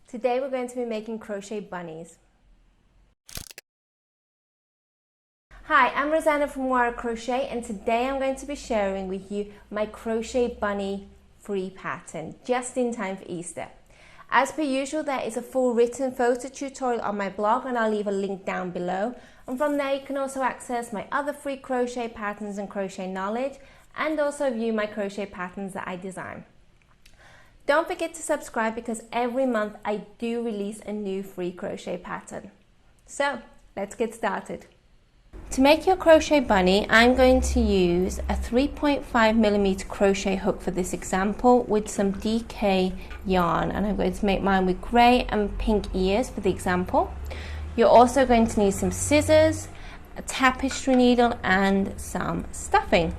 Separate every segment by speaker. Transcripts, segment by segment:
Speaker 1: Today we're going to be making crochet bunnies. Hi, I'm Rosanna from Moara Crochet, and today I'm going to be sharing with you my Crochet Bunny free pattern just in time for Easter. As per usual, there is a full written photo tutorial on my blog, and I'll leave a link down below. And from there you can also access my other free crochet patterns and crochet knowledge, and also view my crochet patterns that I design. Don't forget to subscribe because every month I do release a new free crochet pattern. So let's get started. To make your crochet bunny, I'm going to use a 3.5mm crochet hook for this example with some DK yarn, and I'm going to make mine with grey and pink ears for the example. You're also going to need some scissors, a tapestry needle and some stuffing.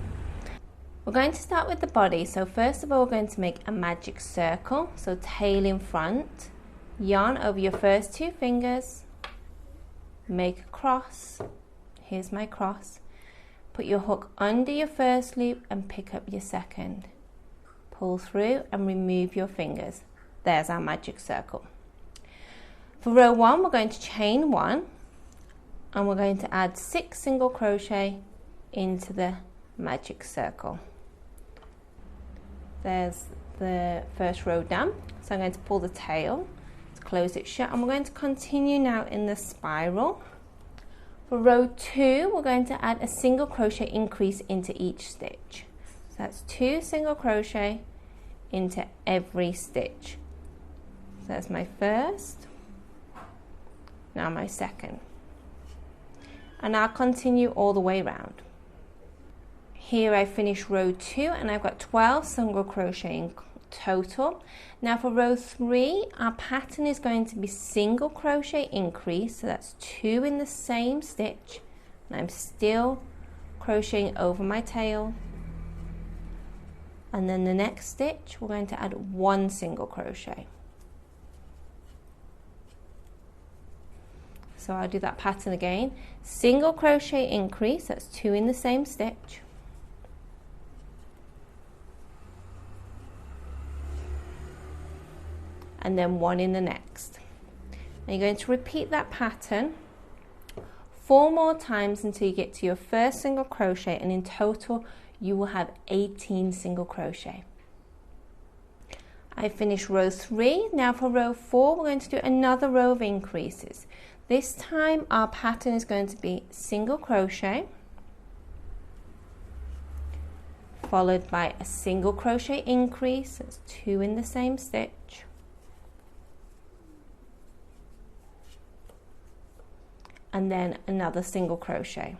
Speaker 1: We're going to start with the body, so first of all we're going to make a magic circle, so tail in front, yarn over your first two fingers, make a cross, here's my cross, put your hook under your first loop and pick up your second, pull through and remove your fingers. There's our magic circle. For row 1 we're going to chain 1 and we're going to add 6 single crochet into the magic circle. There's the first row done, so I'm going to pull the tail to close it shut, and we're going to continue now in the spiral. For row 2 we're going to add a single crochet increase into each stitch, so that's 2 single crochet into every stitch. So that's my first, now my second, and I'll continue all the way around. Here I finished row 2 and I've got 12 single crochet in total. Now for row 3 our pattern is going to be single crochet increase, so that's 2 in the same stitch, and I'm still crocheting over my tail, and then the next stitch we're going to add 1 single crochet. So I'll do that pattern again, single crochet increase, that's 2 in the same stitch, and then 1 in the next. Now you're going to repeat that pattern 4 more times until you get to your first single crochet, and in total you will have 18 single crochet. I finished row 3. Now for row 4 we're going to do another row of increases. This time our pattern is going to be single crochet followed by a single crochet increase, that's 2 in the same stitch, and then another single crochet.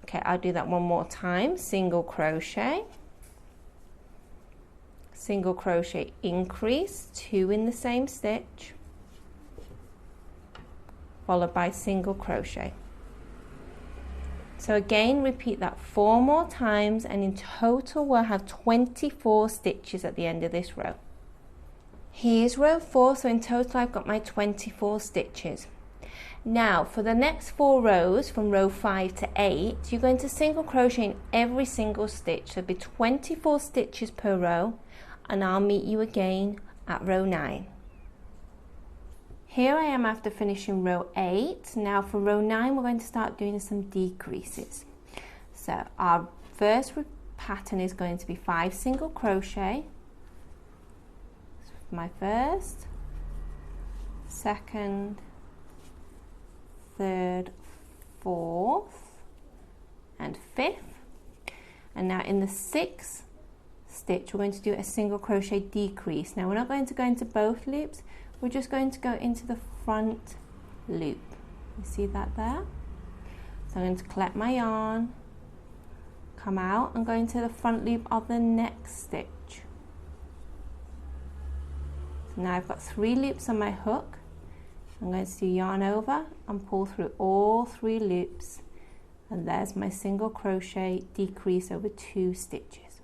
Speaker 1: Okay, I'll do that one more time. Single crochet, single crochet increase, 2 in the same stitch, followed by single crochet. So again repeat that 4 more times, and in total we'll have 24 stitches at the end of this row. Here's row 4, so in total I've got my 24 stitches. Now for the next 4 rows from row 5 to 8 you're going to single crochet in every single stitch, so it'll be 24 stitches per row, and I'll meet you again at row 9. Here I am after finishing row 8. Now for row 9 we're going to start doing some decreases. So our first pattern is going to be 5 single crochet. My first, second, third, fourth and fifth, and now in the 6th stitch we're going to do a single crochet decrease. Now we're not going to go into both loops, we're just going to go into the front loop. You see that there? So I'm going to collect my yarn, come out and go into the front loop of the next stitch. So now I've got 3 loops on my hook. I'm going to do yarn over and pull through all 3 loops, and there's my single crochet decrease over 2 stitches.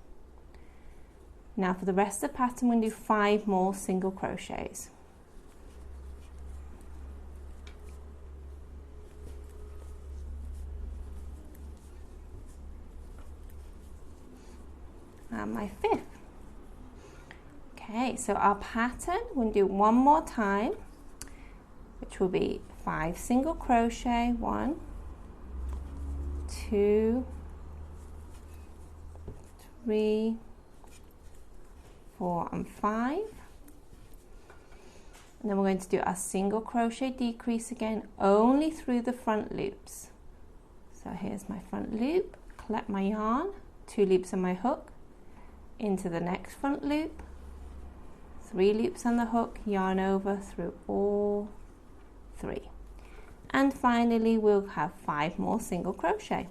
Speaker 1: Now for the rest of the pattern we're going to do 5 more single crochets. And my 5th. Okay, so our pattern, we'll do one more time, which will be 5 single crochet, 1, 2, 3, 4 and 5. And then we're going to do our single crochet decrease again, only through the front loops. So here's my front loop, collect my yarn, 2 loops on my hook, into the next front loop, 3 loops on the hook, yarn over through all 3. And finally we'll have 5 more single crochet.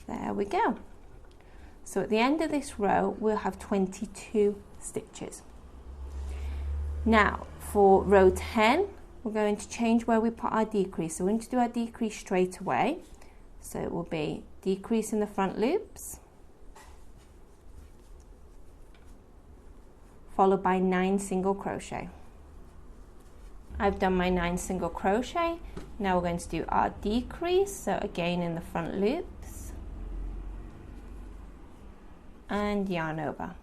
Speaker 1: There we go. So at the end of this row we'll have 22 stitches. Now for row 10 we're going to change where we put our decrease. So we're going to do our decrease straight away. So it will be decrease in the front loops, followed by 9 single crochet. I've done my 9 single crochet. Now we're going to do our decrease, so again in the front loops, and yarn over,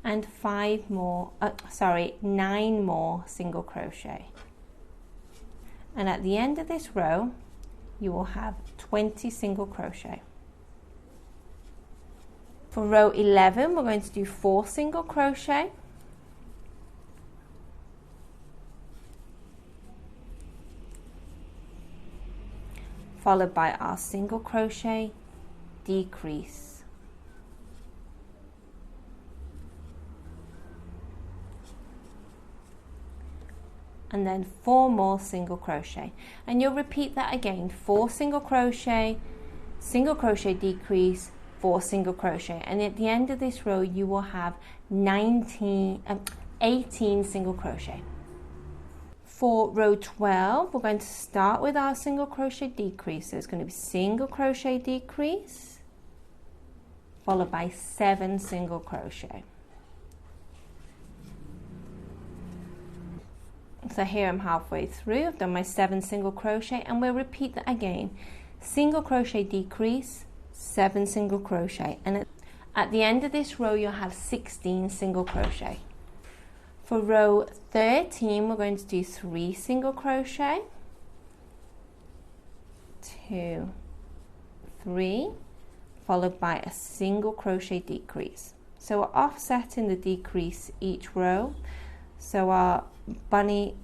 Speaker 1: and 9 more single crochet. And at the end of this row you will have 20 single crochet. For row 11 we're going to do 4 single crochet, followed by our single crochet decrease, and then 4 more single crochet. And you'll repeat that again, 4 single crochet decrease, 4 single crochet, and at the end of this row you will have 18 single crochet. For row 12 we're going to start with our single crochet decrease. So it's going to be single crochet decrease followed by 7 single crochet. So here I'm halfway through, I've done my 7 single crochet, and we'll repeat that again. Single crochet decrease, 7 single crochet, and at the end of this row you'll have 16 single crochet. For row 13 we're going to do 3 single crochet, 2, 3, followed by a single crochet decrease. So we're offsetting the decrease each row, so our bunny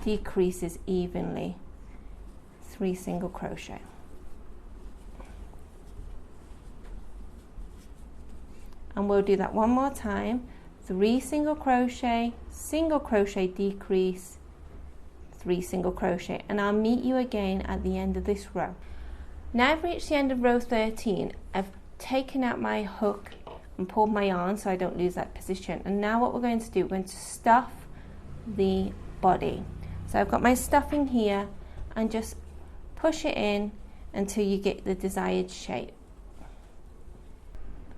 Speaker 1: decreases evenly. 3 single crochet. And we'll do that one more time. 3 single crochet decrease, 3 single crochet, and I'll meet you again at the end of this row. Now I've reached the end of row 13. I've taken out my hook and pulled my yarn so I don't lose that position, and now what we're going to do, we're going to stuff the body. So I've got my stuffing here, and just push it in until you get the desired shape.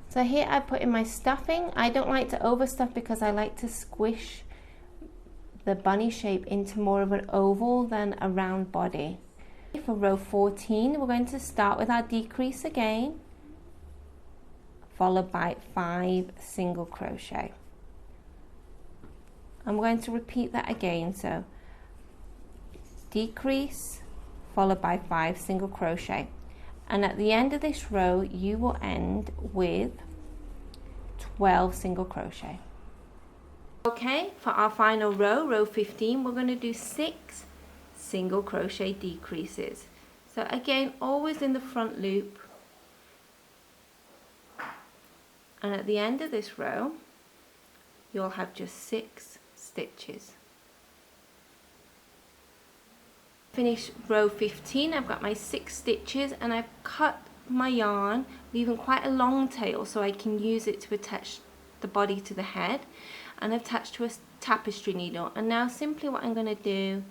Speaker 1: So here I put in my stuffing. I don't like to overstuff because I like to squish the bunny shape into more of an oval than a round body. For row 14 we're going to start with our decrease again, followed by 5 single crochet. And we're going to repeat that again, so decrease followed by 5 single crochet, and at the end of this row you will end with 12 single crochet. Okay, for our final row, row 15, we're going to do 6 single crochet decreases. So again, always in the front loop, and at the end of this row you'll have just 6 stitches. Finish row 15, I've got my 6 stitches, and I've cut my yarn, leaving quite a long tail so I can use it to attach the body to the head, and I've attached to a tapestry needle. And now simply what I'm going to do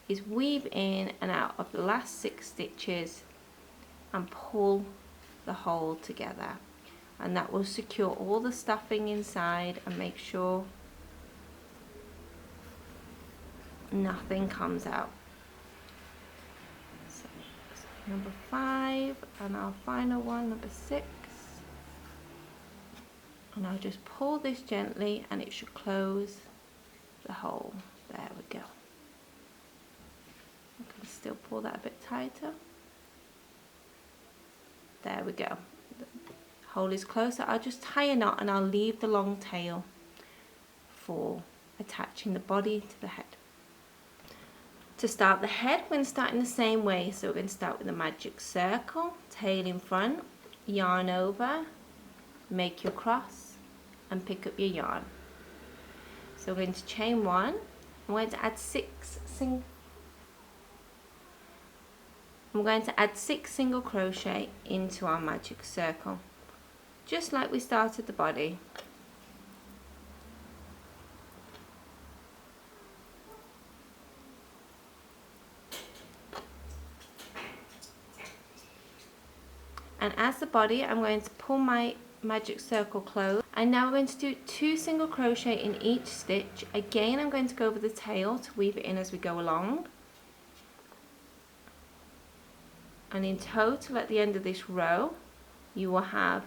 Speaker 1: is weave in and out of the last 6 stitches and pull the whole together, and that will secure all the stuffing inside and make sure nothing comes out. number 5, and our final one, number 6. And I'll just pull this gently and it should close the hole. There we go. I can still pull that a bit tighter. There we go. The hole is closed, so I'll just tie a knot and I'll leave the long tail for attaching the body to the head. To start the head, we're going to start in the same way. So we're going to start with a magic circle, tail in front, yarn over, make your cross and pick up your yarn. So we're going to chain 1. I'm going to add 6 single crochet into our magic circle, just like we started the body. And as the body, I'm going to pull my magic circle closed, and now we're going to do 2 single crochet in each stitch. Again, I'm going to go over the tail to weave it in as we go along. And in total, at the end of this row, you will have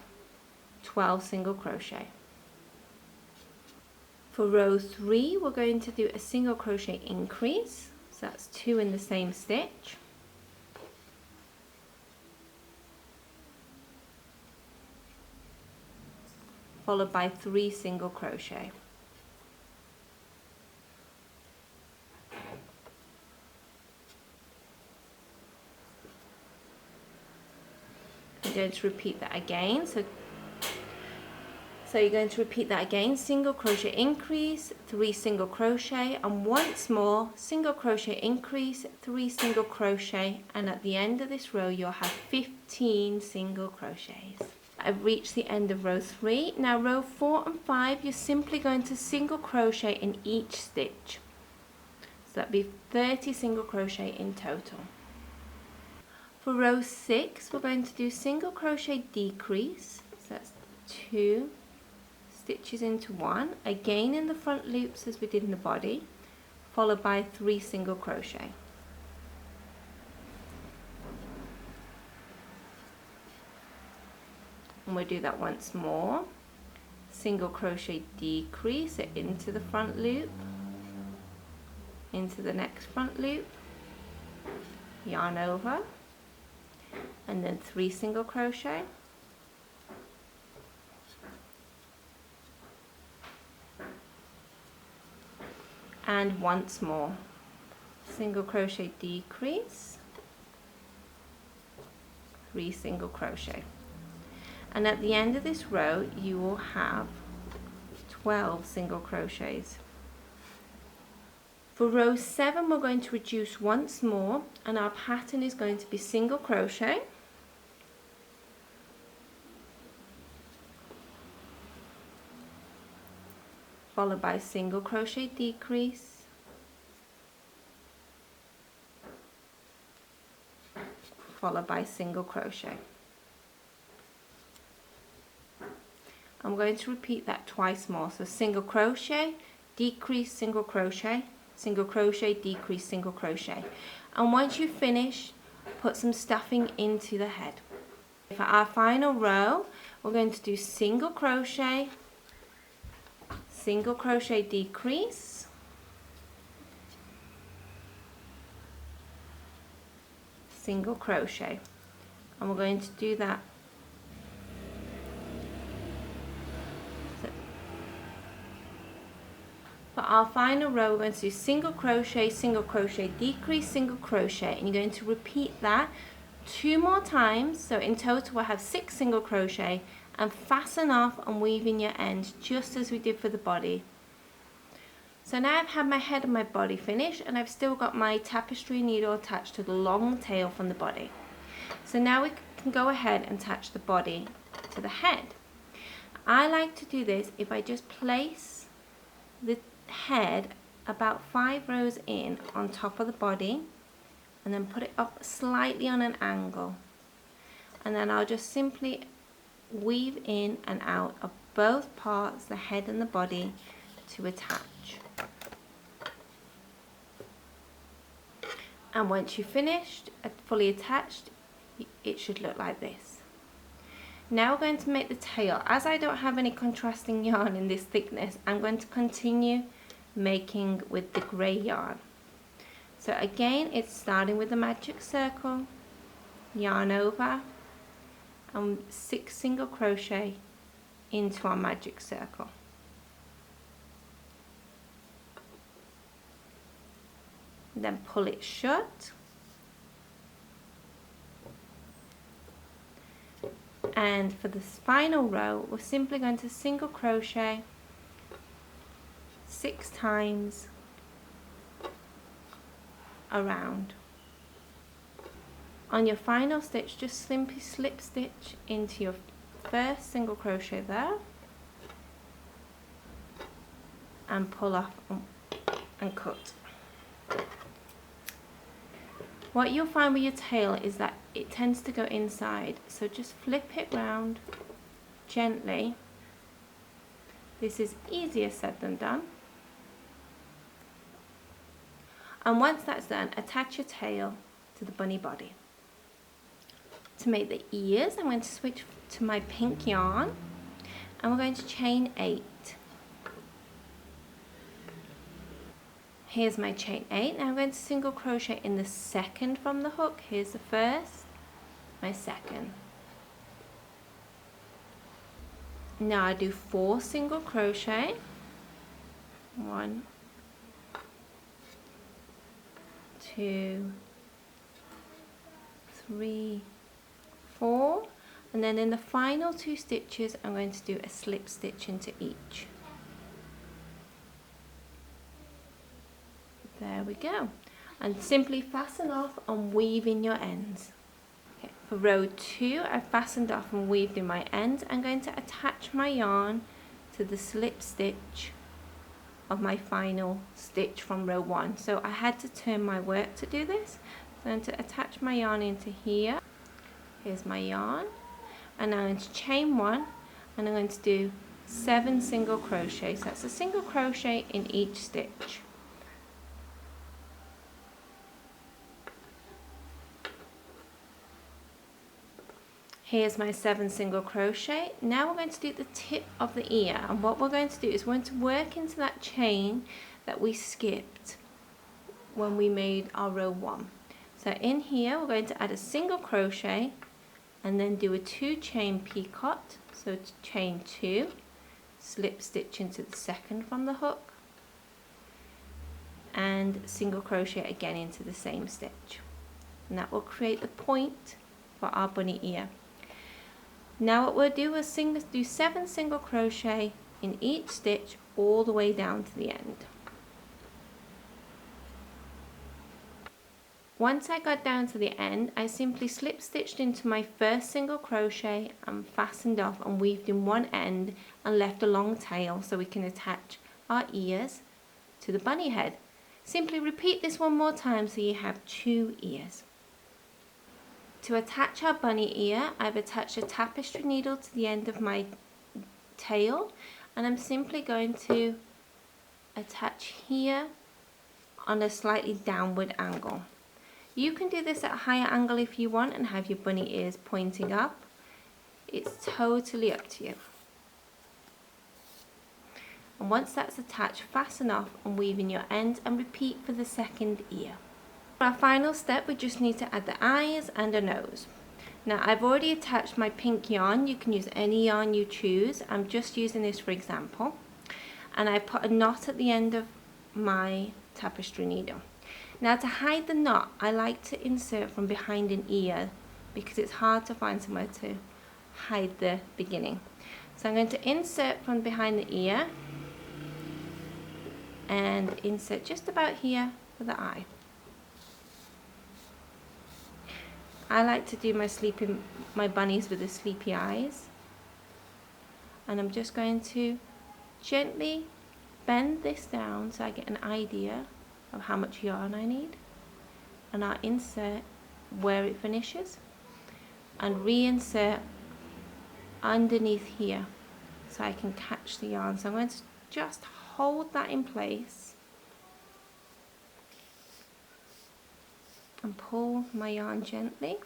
Speaker 1: 12 single crochet. For row 3, we're going to do a single crochet increase, so that's 2 in the same stitch. Followed by 3 single crochet. I'm going to repeat that again. So you're going to repeat that again, single crochet increase, 3 single crochet, and once more single crochet increase, 3 single crochet, and at the end of this row you'll have 15 single crochets. I've reached the end of row 3. Now row 4 and 5, you're simply going to single crochet in each stitch. So that'd be 30 single crochet in total. For row 6, we're going to do single crochet decrease. So that's 2 stitches into 1, again in the front loops as we did in the body, followed by 3 single crochet. And we'll do that once more. Single crochet decrease it into the front loop, into the next front loop, yarn over, and then 3 single crochet, and once more single crochet decrease, 3 single crochet. And at the end of this row you will have 12 single crochets. For row 7, we're going to reduce once more, and our pattern is going to be single crochet, followed by single crochet decrease, followed by single crochet. I'm going to repeat that twice more. So single crochet, decrease, single crochet, decrease, single crochet. And once you finish, put some stuffing into the head. For our final row, we're going to do single crochet decrease, single crochet, and we're going to do that for our final row. We're going to do single crochet decrease, single crochet, and you're going to repeat that 2 more times. So in total we'll have 6 single crochet, and fasten off and weave in your end just as we did for the body. So now I've had my head and my body finished, and I've still got my tapestry needle attached to the long tail from the body. So now we can go ahead and attach the body to the head. I like to do this if I just place the head about 5 rows in on top of the body, and then put it up slightly on an angle, and then I'll just simply weave in and out of both parts, the head and the body, to attach. And once you've finished fully attached, it should look like this. Now we're going to make the tail. As I don't have any contrasting yarn in this thickness, I'm going to continue making with the grey yarn. So again, it's starting with the magic circle, yarn over, and 6 single crochet into our magic circle. Then pull it shut. And for this final row, we're simply going to single crochet 6 times around. On your final stitch, just simply slip stitch into your first single crochet there and pull off and cut. What you'll find with your tail is that it tends to go inside, so just flip it round gently. This is easier said than done. And once that's done, attach your tail to the bunny body. To make the ears, I'm going to switch to my pink yarn and we're going to chain 8. Here's my chain 8. Now I'm going to single crochet in the second from the hook. Here's the first, my second. Now I do 4 single crochet. 1, 2, 3, 4, and then in the final 2 stitches I'm going to do a slip stitch into each. There we go, and simply fasten off and weave in your ends. Okay, for row 2 I've fastened off and weaved in my ends. I'm going to attach my yarn to the slip stitch of my final stitch from row 1. So I had to turn my work to do this. So I'm going to attach my yarn into here. Here's my yarn, and I'm going to chain 1 and I'm going to do 7 single crochets. So that's a single crochet in each stitch. Here's my 7 single crochet. Now we're going to do the tip of the ear, and what we're going to do is we're going to work into that chain that we skipped when we made our row 1. So in here we're going to add a single crochet and then do a 2 chain picot, so to chain 2, slip stitch into the second from the hook and single crochet again into the same stitch, and that will create the point for our bunny ear. Now what we'll do is do 7 single crochet in each stitch all the way down to the end. Once I got down to the end, I simply slip stitched into my first single crochet and fastened off and weaved in one end and left a long tail so we can attach our ears to the bunny head. Simply repeat this one more time so you have 2 ears. To attach our bunny ear, I've attached a tapestry needle to the end of my tail, and I'm simply going to attach here on a slightly downward angle. You can do this at a higher angle if you want and have your bunny ears pointing up. It's totally up to you. And once that's attached, fasten off and weave in your end and repeat for the second ear. For our final step, we just need to add the eyes and a nose. Now I've already attached my pink yarn. You can use any yarn you choose. I'm just using this for example. And I put a knot at the end of my tapestry needle. Now to hide the knot, I like to insert from behind an ear because it's hard to find somewhere to hide the beginning. So I'm going to insert from behind the ear and insert just about here for the eye. I like to do my bunnies with the sleepy eyes, and I'm just going to gently bend this down so I get an idea of how much yarn I need, and I'll insert where it finishes and reinsert underneath here so I can catch the yarn. So I'm going to just hold that in place and pull my yarn gently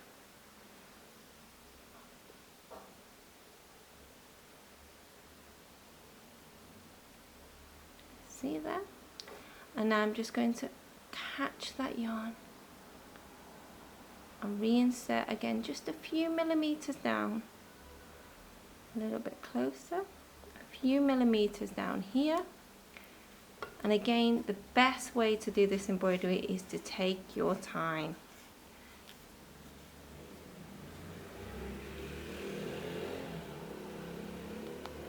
Speaker 1: And now I'm just going to catch that yarn and reinsert again, just a few millimeters down, a little bit closer, a few millimeters down here. And again, the best way to do this embroidery is to take your time.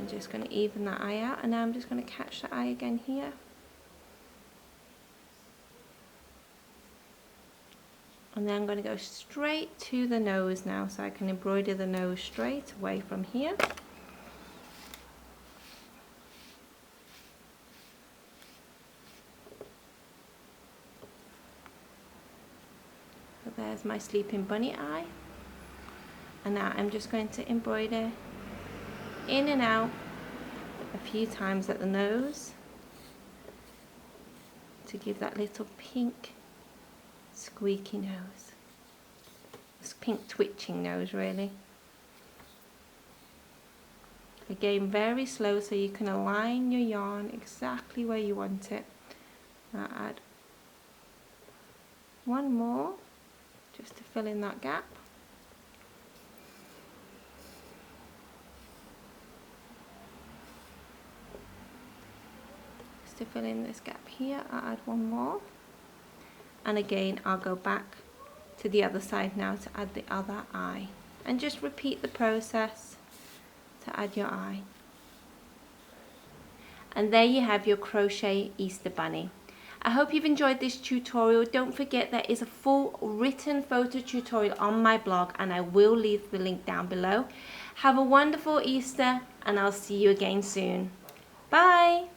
Speaker 1: I'm just going to even that eye out, and now I'm just going to catch the eye again here. And then I'm going to go straight to the nose now, so I can embroider the nose straight away from here. So there's my sleeping bunny eye. And now I'm just going to embroider in and out a few times at the nose to give that little pink squeaky nose. This pink twitching nose, really. Again, very slow so you can align your yarn exactly where you want it. Now add one more just to fill in that gap. To fill in this gap here, I'll add one more, and again I'll go back to the other side now to add the other eye, and just repeat the process to add your eye. And there you have your crochet Easter bunny. I hope you've enjoyed this tutorial. Don't forget there is a full written photo tutorial on my blog, and I will leave the link down below. Have a wonderful Easter, and I'll see you again soon. Bye!